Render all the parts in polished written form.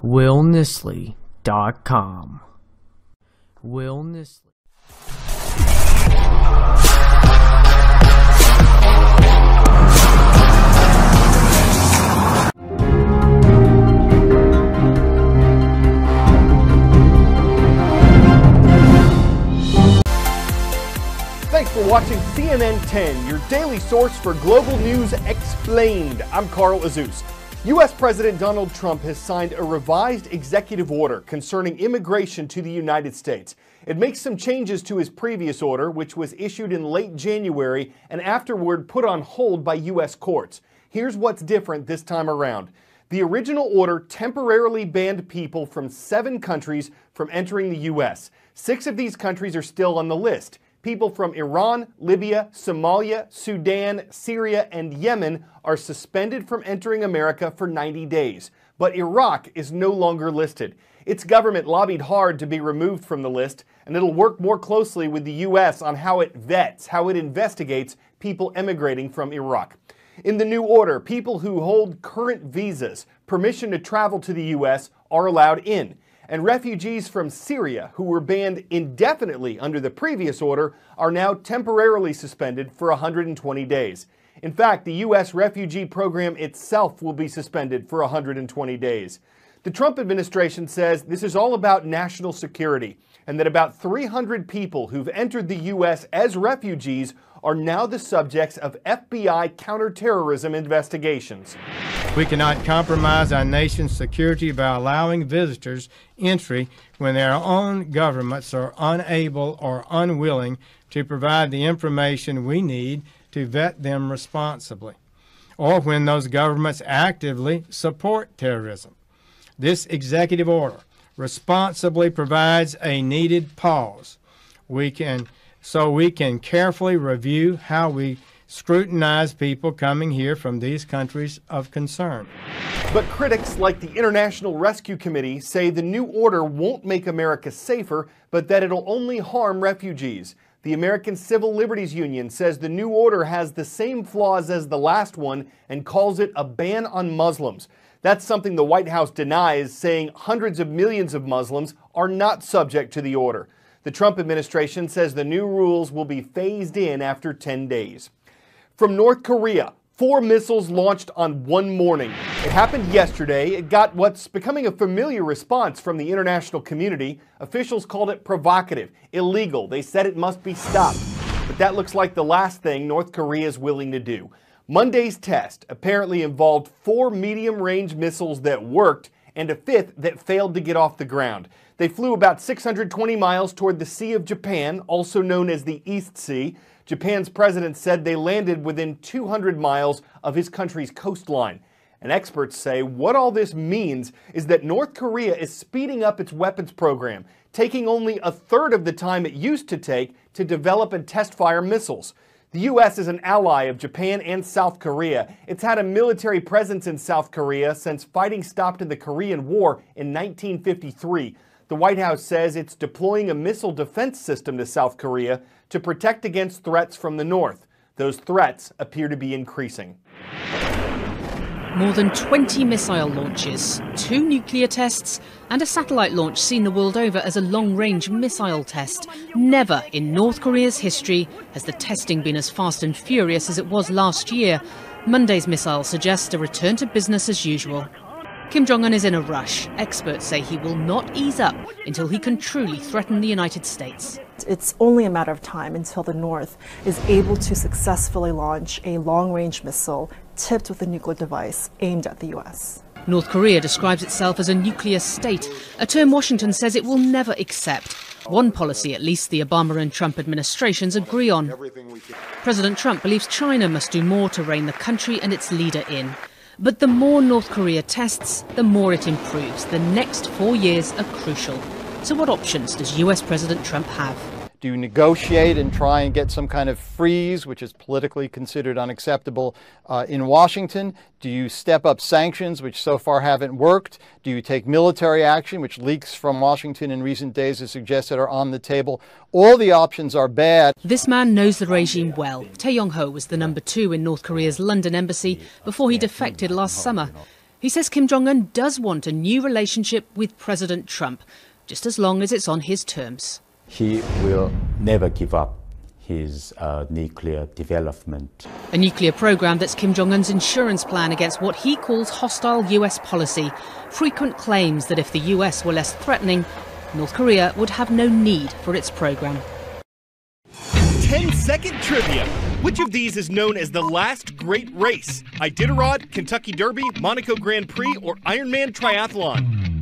WillNisley.com. Will Nisley. Thanks for watching CNN 10, your daily source for global news explained. I'm Carl Azuz. U.S. President Donald Trump has signed a revised executive order concerning immigration to the United States. It makes some changes to his previous order, which was issued in late January and afterward put on hold by U.S. courts. Here's what's different this time around. The original order temporarily banned people from 7 countries from entering the U.S. 6 of these countries are still on the list. People from Iran, Libya, Somalia, Sudan, Syria, and Yemen are suspended from entering America for 90 days. But Iraq is no longer listed. Its government lobbied hard to be removed from the list, and it'll work more closely with the U.S. on how it vets, how it investigates people emigrating from Iraq. In the new order, people who hold current visas, permission to travel to the U.S., are allowed in. And refugees from Syria, who were banned indefinitely under the previous order, are now temporarily suspended for 120 days. In fact, the U.S. refugee program itself will be suspended for 120 days. The Trump administration says this is all about national security, and that about 300 people who've entered the U.S. as refugees are now the subjects of FBI counterterrorism investigations. We cannot compromise our nation's security by allowing visitors entry when their own governments are unable or unwilling to provide the information we need to vet them responsibly, or when those governments actively support terrorism. This executive order responsibly provides a needed pause. So we can carefully review how we scrutinize people coming here from these countries of concern. But critics like the International Rescue Committee say the new order won't make America safer, but that it'll only harm refugees. The American Civil Liberties Union says the new order has the same flaws as the last one and calls it a ban on Muslims. That's something the White House denies, saying hundreds of millions of Muslims are not subject to the order. The Trump administration says the new rules will be phased in after 10 days. From North Korea, 4 missiles launched on one morning. It happened yesterday. It got what's becoming a familiar response from the international community. Officials called it provocative, illegal. They said it must be stopped. But that looks like the last thing North Korea is willing to do. Monday's test apparently involved 4 medium-range missiles that worked and a 5th that failed to get off the ground. They flew about 620 miles toward the Sea of Japan, also known as the East Sea. Japan's president said they landed within 200 miles of his country's coastline. And experts say what all this means is that North Korea is speeding up its weapons program, taking only a third of the time it used to take to develop and test fire missiles. The U.S. is an ally of Japan and South Korea. It's had a military presence in South Korea since fighting stopped in the Korean War in 1953. The White House says it's deploying a missile defense system to South Korea to protect against threats from the north. Those threats appear to be increasing. More than 20 missile launches, 2 nuclear tests, and a satellite launch seen the world over as a long-range missile test. Never in North Korea's history has the testing been as fast and furious as it was last year. Monday's missile suggests a return to business as usual. Kim Jong-un is in a rush. Experts say he will not ease up until he can truly threaten the United States. It's only a matter of time until the North is able to successfully launch a long-range missile tipped with a nuclear device aimed at the U.S. North Korea describes itself as a nuclear state, a term Washington says it will never accept. One policy at least the Obama and Trump administrations agree on. President Trump believes China must do more to rein the country and its leader in. But the more North Korea tests, the more it improves. The next 4 years are crucial. So what options does US President Trump have? Do you negotiate and try and get some kind of freeze, which is politically considered unacceptable in Washington? Do you step up sanctions, which so far haven't worked? Do you take military action, which leaks from Washington in recent days have suggested are on the table? All the options are bad. This man knows the regime well. Tae Yong-ho was the #2 in North Korea's London embassy before he defected last summer. He says Kim Jong-un does want a new relationship with President Trump, just as long as it's on his terms. He will never give up his nuclear development. A nuclear program that's Kim Jong-un's insurance plan against what he calls hostile US policy. Frequent claims that if the US were less threatening, North Korea would have no need for its program. 10-second trivia. Which of these is known as the last great race? Iditarod, Kentucky Derby, Monaco Grand Prix, or Ironman Triathlon?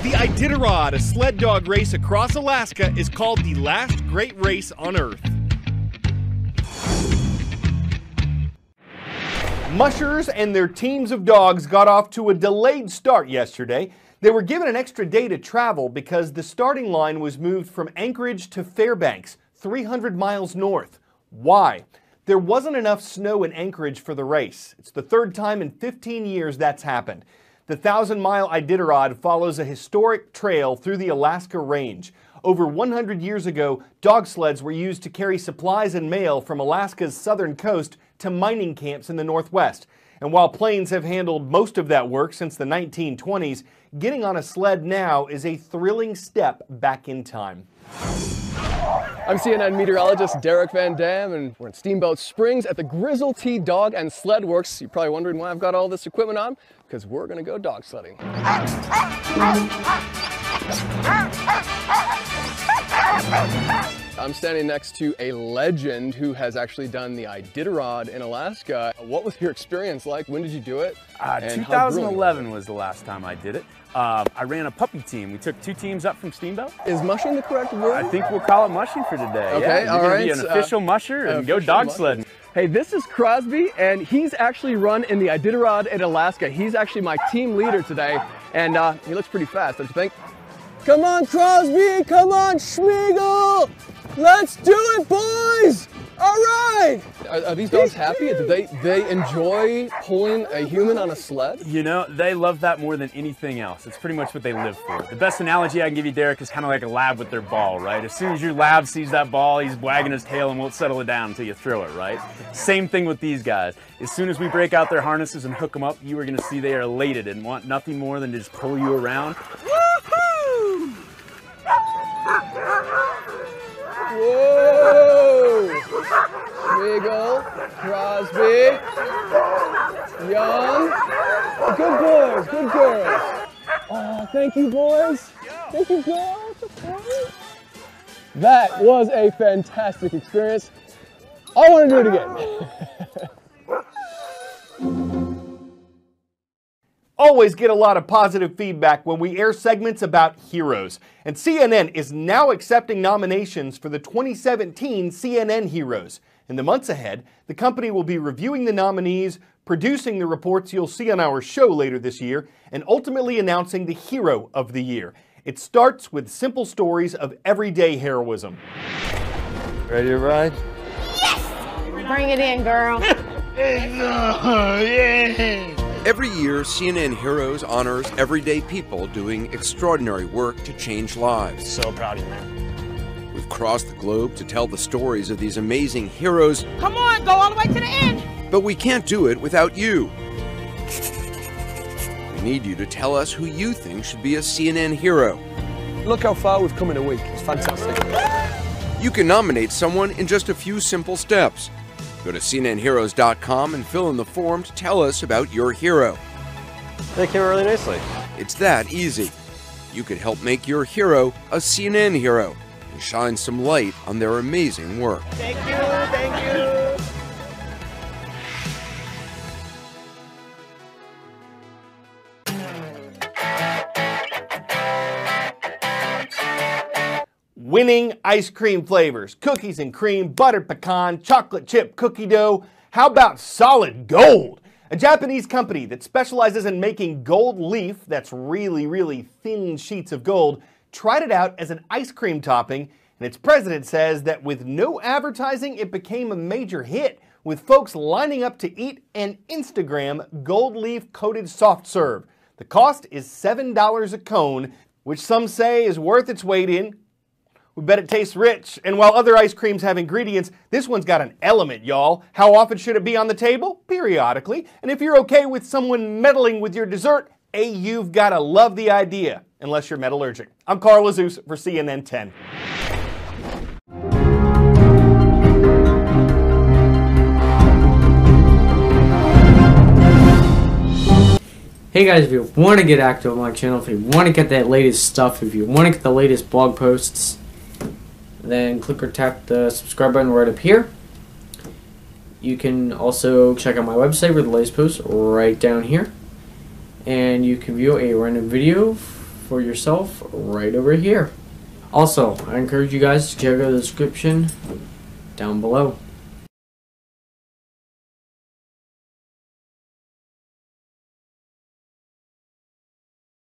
The Iditarod, a sled dog race across Alaska, is called the last great race on Earth. Mushers and their teams of dogs got off to a delayed start yesterday. They were given an extra day to travel because the starting line was moved from Anchorage to Fairbanks, 300 miles north. Why? There wasn't enough snow in Anchorage for the race. It's the third time in 15 years that's happened. The 1,000-mile Iditarod follows a historic trail through the Alaska Range. Over 100 years ago, dog sleds were used to carry supplies and mail from Alaska's southern coast to mining camps in the Northwest. And while planes have handled most of that work since the 1920s, getting on a sled now is a thrilling step back in time. I'm CNN meteorologist Derek Van Dam, and we're in Steamboat Springs at the Grizzle T Dog and Sled Works. You're probably wondering why I've got all this equipment on, because we're going to go dog sledding. I'm standing next to a legend who has actually done the Iditarod in Alaska. What was your experience like? When did you do it? 2011 was the last time I did it. I ran a puppy team. We took 2 teams up from Steamboat. Is mushing the correct word? I think we'll call it mushing for today. Okay, yeah, all right. Be an official musher and go dog sledding. Hey, this is Crosby, and he's actually run in the Iditarod in Alaska. He's actually my team leader today, and he looks pretty fast, don't you think? Come on, Crosby! Come on, Schmiegel! Let's do it, boys! All right! Are these dogs happy? Do they enjoy pulling a human on a sled? You know, they love that more than anything else. It's pretty much what they live for. The best analogy I can give you, Derek, is kind of like a lab with their ball, right? As soon as your lab sees that ball, he's wagging his tail and won't settle it down until you throw it, right? Same thing with these guys. As soon as we break out their harnesses and hook them up, you are going to see they are elated and want nothing more than to just pull you around. Woohoo! Whoa! Schmiegel, Crosby, Young. Good boys, good girls. Oh, thank you, boys. Thank you, girls. Okay. That was a fantastic experience. I want to do it again. Always get a lot of positive feedback when we air segments about heroes. And CNN is now accepting nominations for the 2017 CNN Heroes. In the months ahead, the company will be reviewing the nominees, producing the reports you'll see on our show later this year, and ultimately announcing the Hero of the Year. It starts with simple stories of everyday heroism. Ready to ride? Yes! Bring it in, girl. Yeah! Every year, CNN Heroes honors everyday people doing extraordinary work to change lives. So proud of you, man. We've crossed the globe to tell the stories of these amazing heroes. Come on, go all the way to the end. But we can't do it without you. We need you to tell us who you think should be a CNN hero. Look how far we've come in a week. It's fantastic. You can nominate someone in just a few simple steps. Go to CNNHeroes.com and fill in the form to tell us about your hero. They came really nicely. It's that easy. You could help make your hero a CNN hero and shine some light on their amazing work. Thank you, thank you. Winning ice cream flavors, cookies and cream, buttered pecan, chocolate chip cookie dough. How about solid gold? A Japanese company that specializes in making gold leaf, that's really thin sheets of gold, tried it out as an ice cream topping, and its president says that with no advertising, it became a major hit, with folks lining up to eat an Instagram gold leaf coated soft serve. The cost is $7 a cone, which some say is worth its weight in We bet it tastes rich. And while other ice creams have ingredients, this one's got an element, y'all. How often should it be on the table? Periodically. And if you're okay with someone meddling with your dessert, you've got to love the idea, unless you're metallurgic. I'm Carl Azuz for CNN 10. Hey guys, if you want to get active on my channel, if you want to get that latest stuff, if you want to get the latest blog posts, then click or tap the subscribe button right up here. You can also check out my website with the latest posts right down here. And you can view a random video for yourself right over here. Also, I encourage you guys to check out the description down below.